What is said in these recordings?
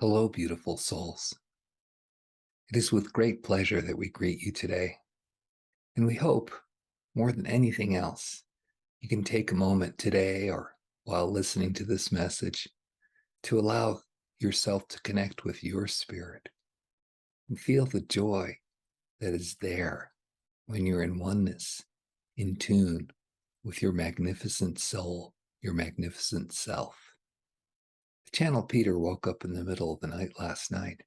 Hello, beautiful souls. It is with great pleasure that we greet you today, and we hope, more than anything else, you can take a moment today or while listening to this message to allow yourself to connect with your spirit and feel the joy that is there when you're in oneness, in tune with your magnificent soul, your magnificent self. The channel Peter woke up in the middle of the night last night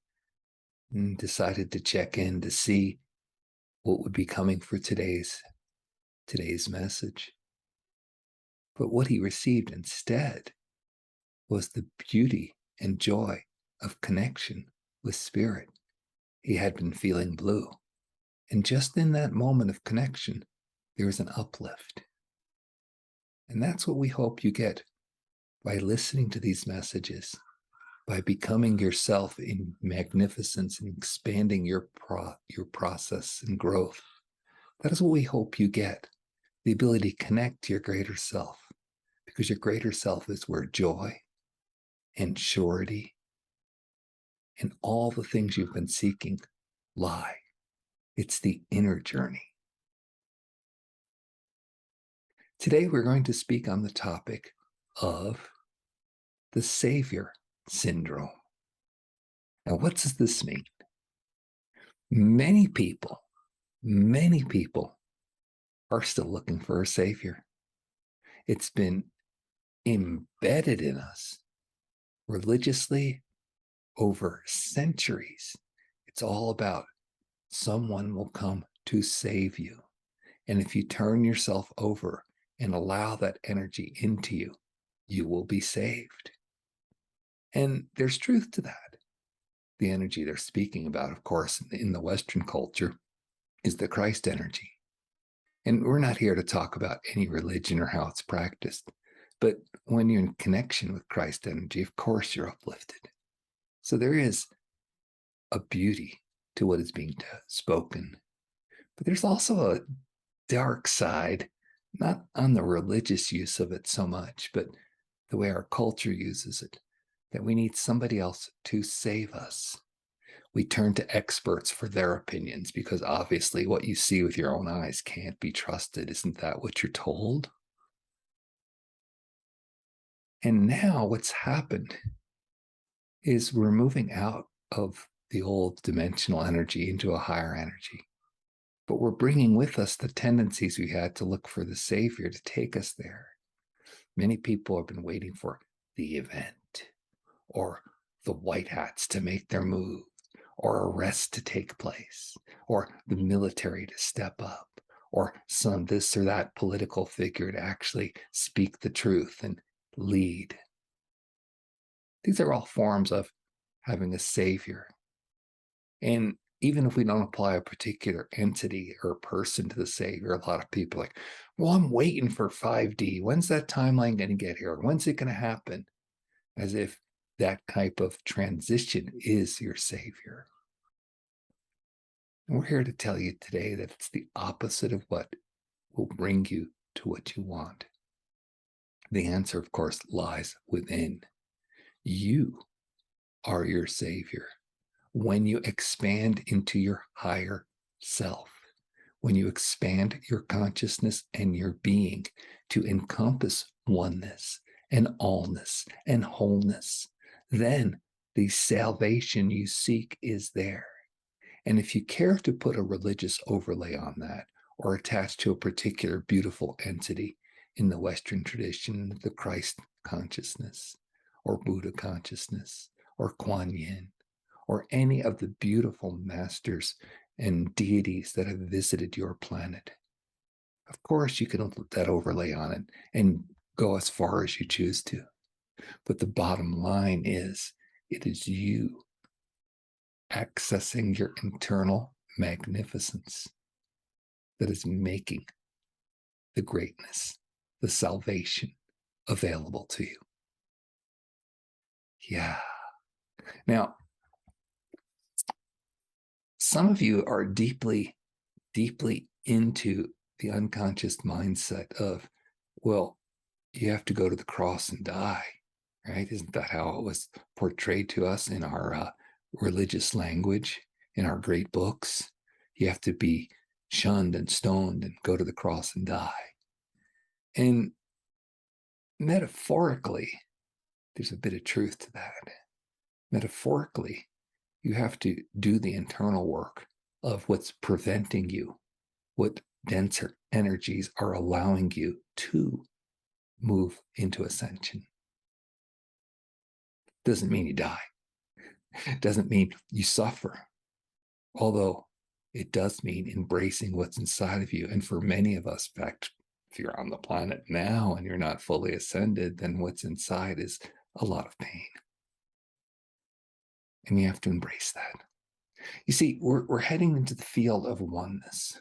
and decided to check in to see what would be coming for today's message. But what he received instead was the beauty and joy of connection with spirit. He had been feeling blue. And just in that moment of connection, there was an uplift. And that's what we hope you get by listening to these messages, by becoming yourself in magnificence and expanding your process and growth. That is what we hope you get, the ability to connect to your greater self, because your greater self is where joy and surety and all the things you've been seeking lie. It's the inner journey. Today, we're going to speak on the topic of the Saviour Syndrome. Now, what does this mean? Many people are still looking for a Savior. It's been embedded in us religiously over centuries. It's all about someone will come to save you. And if you turn yourself over and allow that energy into you, you will be saved. And there's truth to that. The energy they're speaking about, of course, in the Western culture is the Christ energy. And we're not here to talk about any religion or how it's practiced. But when you're in connection with Christ energy, of course, you're uplifted. So there is a beauty to what is being spoken. But there's also a dark side, not on the religious use of it so much, but the way our culture uses it, that we need somebody else to save us. We turn to experts for their opinions because obviously what you see with your own eyes can't be trusted. Isn't that what you're told? And now what's happened is we're moving out of the old dimensional energy into a higher energy. But we're bringing with us the tendencies we had to look for the Savior to take us there. Many people have been waiting for the event or the white hats to make their move, or arrest to take place, or the military to step up, or some this or that political figure to actually speak the truth and lead. These are all forms of having a savior. And even if we don't apply a particular entity or person to the savior, a lot of people are like, well, I'm waiting for 5D. When's that timeline going to get here? When's it going to happen? As if that type of transition is your savior. And we're here to tell you today that it's the opposite of what will bring you to what you want. The answer, of course, lies within. You are your savior. When you expand into your higher self, when you expand your consciousness and your being to encompass oneness and allness and wholeness, then the salvation you seek is there. And if you care to put a religious overlay on that or attach to a particular beautiful entity in the Western tradition, the Christ consciousness or Buddha consciousness or Kuan Yin or any of the beautiful masters and deities that have visited your planet, of course, you can put that overlay on it and go as far as you choose to. But the bottom line is, it is you accessing your internal magnificence that is making the greatness, the salvation available to you. Yeah. Now, some of you are deeply into the unconscious mindset of, well, you have to go to the cross and die. right? Isn't that how it was portrayed to us in our religious language, in our great books? You have to be shunned and stoned and go to the cross and die. And metaphorically, there's a bit of truth to that. Metaphorically, you have to do the internal work of what's preventing you, what denser energies are allowing you to move into ascension. Doesn't mean you die. Doesn't mean you suffer. Although it does mean embracing what's inside of you. And for many of us, in fact, if you're on the planet now and you're not fully ascended, then what's inside is a lot of pain. And you have to embrace that. You see, we're heading into the field of oneness.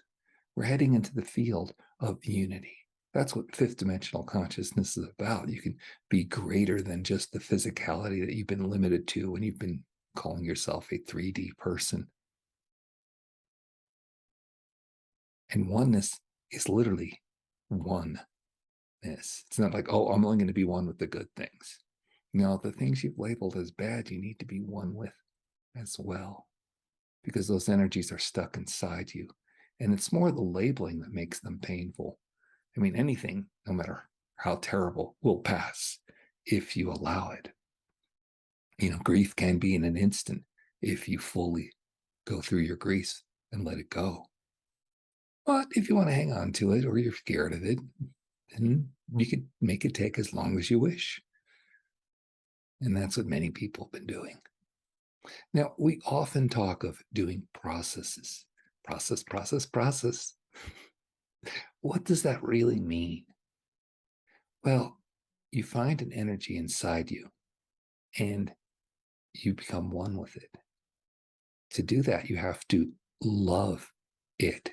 We're heading into the field of unity. That's what fifth dimensional consciousness is about. You can be greater than just the physicality that you've been limited to when you've been calling yourself a 3D person. And oneness is literally oneness. It's not like, oh, I'm only going to be one with the good things. No, the things you've labeled as bad, you need to be one with as well, because those energies are stuck inside you. And it's more the labeling that makes them painful. I mean, anything, no matter how terrible, will pass if you allow it. You know, grief can be in an instant if you fully go through your grief and let it go. But if you want to hang on to it or you're scared of it, then you can make it take as long as you wish. And that's what many people have been doing. Now, we often talk of doing processes. Process. What does that really mean? Well, you find an energy inside you and you become one with it. To do that, you have to love it.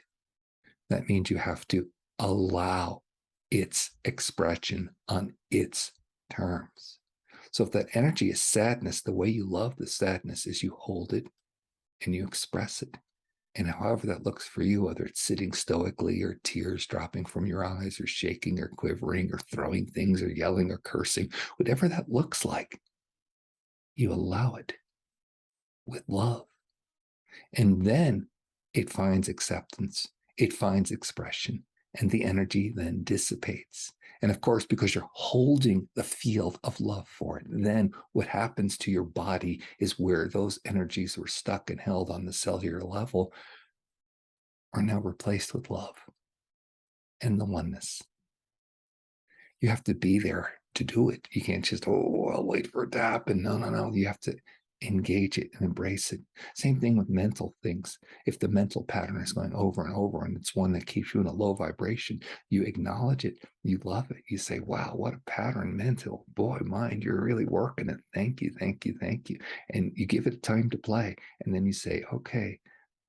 That means you have to allow its expression on its terms. So if that energy is sadness, the way you love the sadness is you hold it and you express it. And however that looks for you, whether it's sitting stoically or tears dropping from your eyes or shaking or quivering or throwing things or yelling or cursing, whatever that looks like, you allow it with love. And then it finds acceptance, it finds expression, and the energy then dissipates. And of course, because you're holding the field of love for it, then what happens to your body is where those energies were stuck and held on the cellular level are now replaced with love and the oneness. You have to be there to do it. You can't just, oh, I'll wait for it to happen. No. You have to engage it and embrace it. Same thing with mental things. If the mental pattern is going over and over and it's one that keeps you in a low vibration, you acknowledge it, you love it. You say, wow, what a pattern, mental. Boy, mind, you're really working it. Thank you. And you give it time to play. And then you say, okay,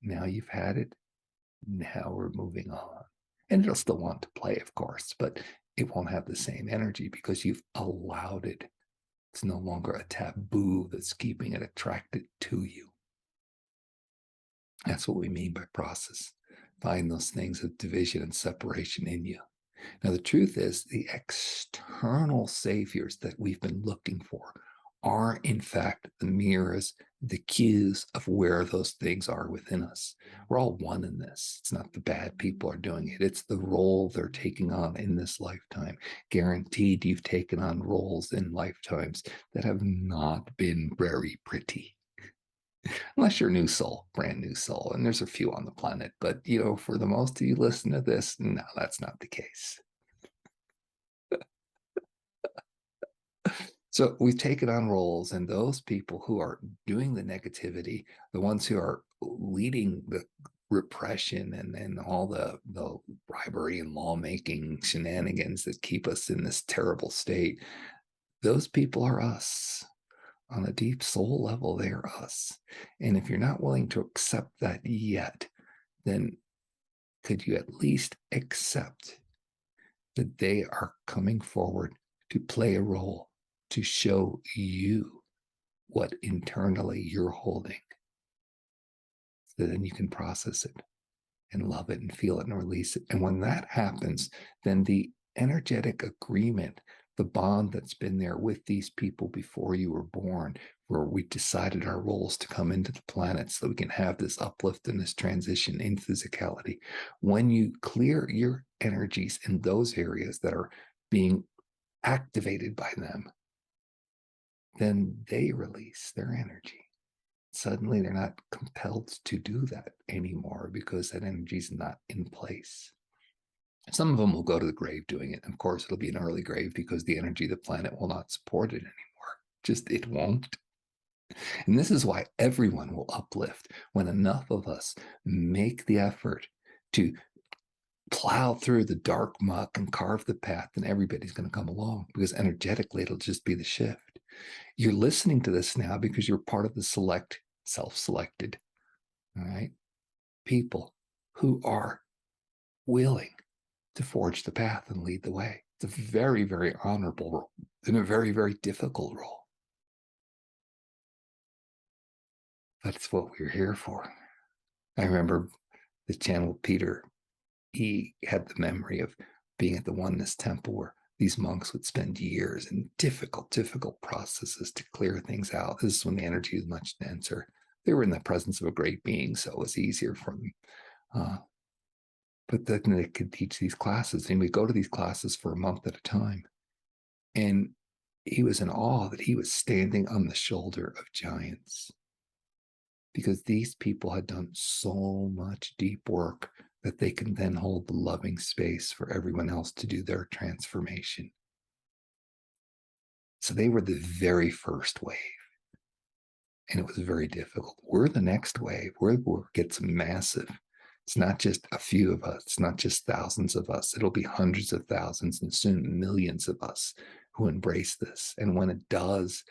now you've had it. Now we're moving on. And it'll still want to play, of course, but it won't have the same energy because you've allowed it. It's no longer a taboo that's keeping it attracted to you. That's what we mean by process. Find those things of division and separation in you. Now, the truth is, the external saviors that we've been looking for are, in fact, the mirrors, the cues of where those things are within us. We're all one in this. It's not the bad people are doing it. It's the role they're taking on in this lifetime. Guaranteed you've taken on roles in lifetimes that have not been very pretty. Unless you're a new soul, brand new soul. And there's a few on the planet. But, for the most of you listen to this, no, that's not the case. So we've taken on roles, and those people who are doing the negativity, the ones who are leading the repression and all the bribery and lawmaking shenanigans that keep us in this terrible state, those people are us. On a deep soul level, they're us. And if you're not willing to accept that yet, then could you at least accept that they are coming forward to play a role, to show you what internally you're holding, so then you can process it and love it and feel it and release it. And when that happens, then the energetic agreement The bond that's been there with these people before you were born, where we decided our roles to come into the planet so that we can have this uplift and this transition in physicality. When you clear your energies in those areas that are being activated by them, then they release their energy. Suddenly they're not compelled to do that anymore because that energy is not in place. Some of them will go to the grave doing it. Of course, it'll be an early grave because the energy of the planet will not support it anymore. Just it won't. And this is why everyone will uplift when enough of us make the effort to plow through the dark muck and carve the path, and everybody's going to come along because energetically it'll just be the shift. You're listening to this now because you're part of the select, self-selected, all right, people who are willing to forge the path and lead the way. It's a very, very honorable role and a very, very difficult role. That's what we're here for. I remember the channel Peter, he had the memory of being at the Oneness Temple where these monks would spend years in difficult, difficult processes to clear things out. This is when the energy was much denser. They were in the presence of a great being, so it was easier for them. But then they could teach these classes, and we'd go to these classes for a month at a time. And he was in awe that he was standing on the shoulder of giants because these people had done so much deep work that they can then hold the loving space for everyone else to do their transformation. So they were the very first wave, and it was very difficult. We're the next wave. We're where it gets massive. It's not just a few of us. It's not just thousands of us. It'll be hundreds of thousands and soon millions of us who embrace this. And when it does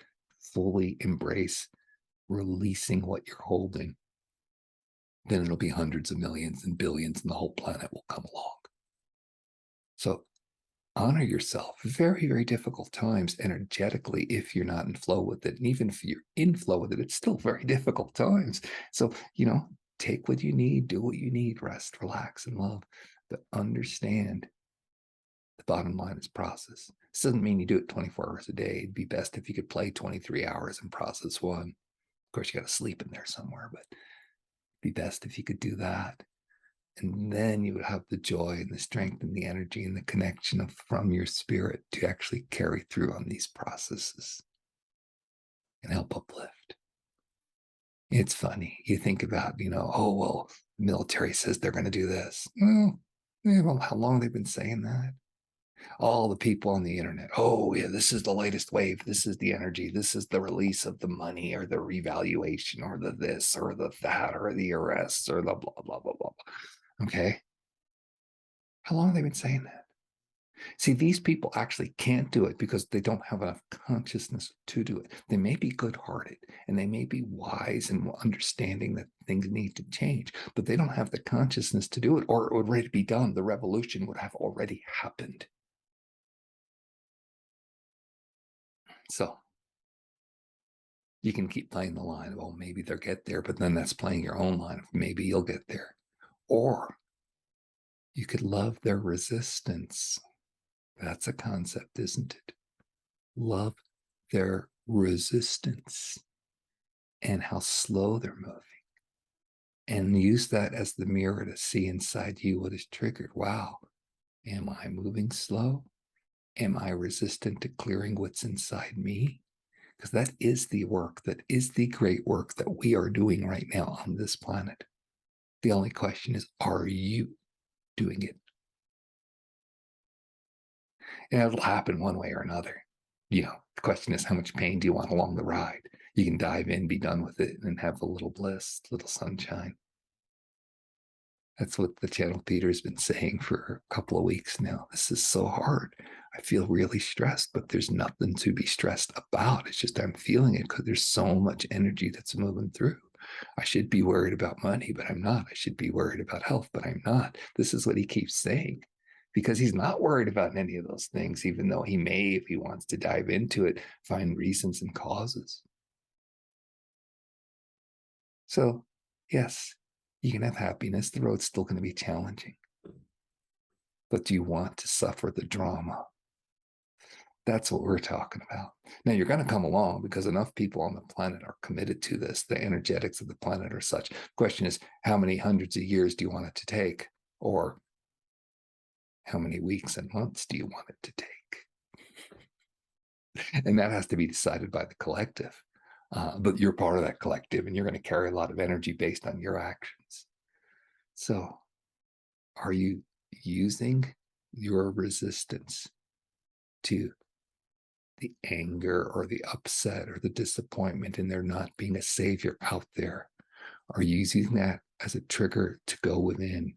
fully embrace releasing what you're holding, then it'll be hundreds of millions and billions, and the whole planet will come along. So honor yourself. Very, very difficult times energetically if you're not in flow with it. And even if you're in flow with it, it's still very difficult times. So, take what you need, do what you need, rest, relax, and love. But understand the bottom line is process. This doesn't mean you do it 24 hours a day. It'd be best if you could play 23 hours and process one. Of course, you got to sleep in there somewhere, but it'd be best if you could do that. And then you would have the joy and the strength and the energy and the connection from your spirit to actually carry through on these processes and help uplift. It's funny. You think about, oh, well, the military says they're going to do this. Well, how long have they been saying that? All the people on the internet, oh, yeah, this is the latest wave. This is the energy. This is the release of the money or the revaluation or the this or the that or the arrests or the blah, blah, blah, blah. Okay. How long have they been saying that? See, these people actually can't do it because they don't have enough consciousness to do it. They may be good-hearted and they may be wise and understanding that things need to change, but they don't have the consciousness to do it, or it would already be done. The revolution would have already happened. So you can keep playing the line of, oh, maybe they'll get there, but then that's playing your own line of maybe you'll get there. Or you could love their resistance. That's a concept, isn't it? Love their resistance and how slow they're moving, and use that as the mirror to see inside you what is triggered. Wow, am I moving slow? Am I resistant to clearing what's inside me? Because that is the work, that is the great work that we are doing right now on this planet. The only question is, are you doing it? And it'll happen one way or another. The question is, how much pain do you want along the ride? You can dive in, be done with it, and have a little bliss, little sunshine. That's what the channel Peter's been saying for a couple of weeks now. This is so hard. I feel really stressed, but there's nothing to be stressed about. It's just I'm feeling it because there's so much energy that's moving through. I should be worried about money, but I'm not. I should be worried about health, but I'm not. This is what he keeps saying because he's not worried about any of those things, even though he may, if he wants to dive into it, find reasons and causes. So, yes, you can have happiness. The road's still going to be challenging. But do you want to suffer the drama? That's what we're talking about. Now, you're going to come along because enough people on the planet are committed to this. The energetics of the planet are such. The question is, how many hundreds of years do you want it to take? Or how many weeks and months do you want it to take? And that has to be decided by the collective. But you're part of that collective, and you're going to carry a lot of energy based on your actions. So, are you using your resistance to the anger or the upset or the disappointment in there not being a savior out there? Are you using that as a trigger to go within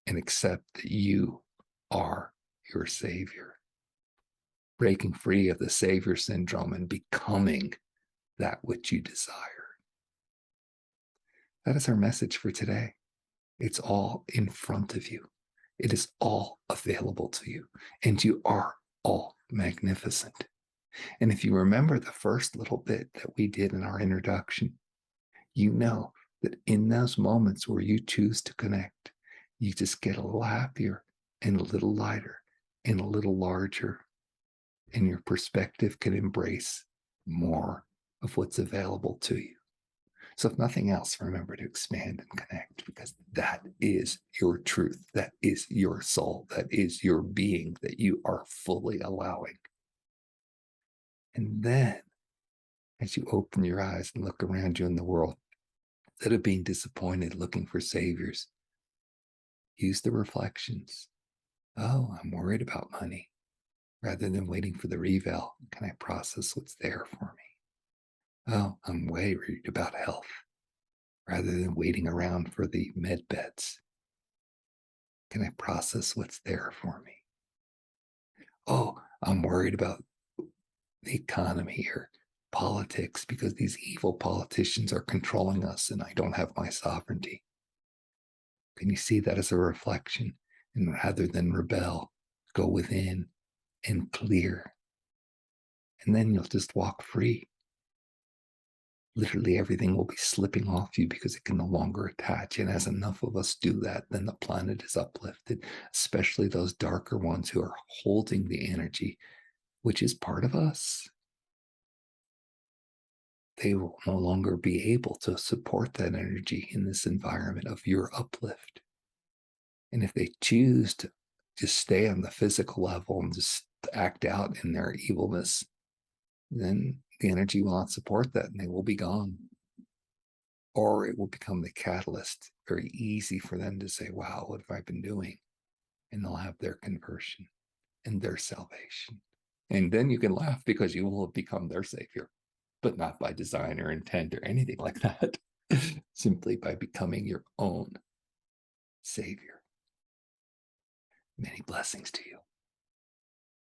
and accept that you are your savior? Breaking free of the Saviour Syndrome and becoming that which you desire. That is our message for today. It's all in front of you. It is all available to you, and you are all magnificent. And if you remember the first little bit that we did in our introduction, you know that in those moments where you choose to connect, you just get a little happier and a little lighter and a little larger, and your perspective can embrace more of what's available to you. So, if nothing else, remember to expand and connect, because that is your truth. That is your soul. That is your being that you are fully allowing. And then, as you open your eyes and look around you in the world, instead of being disappointed looking for saviors, use the reflections. Oh, I'm worried about money. Rather than waiting for the reval, can I process what's there for me? Oh, I'm worried about health. Rather than waiting around for the med beds, can I process what's there for me? Oh, I'm worried about the economy or politics because these evil politicians are controlling us and I don't have my sovereignty. Can you see that as a reflection? And rather than rebel, go within and clear. And then you'll just walk free. Literally everything will be slipping off you because it can no longer attach. And as enough of us do that, then the planet is uplifted, especially those darker ones who are holding the energy, which is part of us. They will no longer be able to support that energy in this environment of your uplift. And if they choose to just stay on the physical level and just act out in their evilness, then the energy will not support that and they will be gone. Or it will become the catalyst, very easy for them to say, wow, what have I been doing? And they'll have their conversion and their salvation. And then you can laugh because you will have become their savior, but not by design or intent or anything like that, simply by becoming your own savior. Many blessings to you.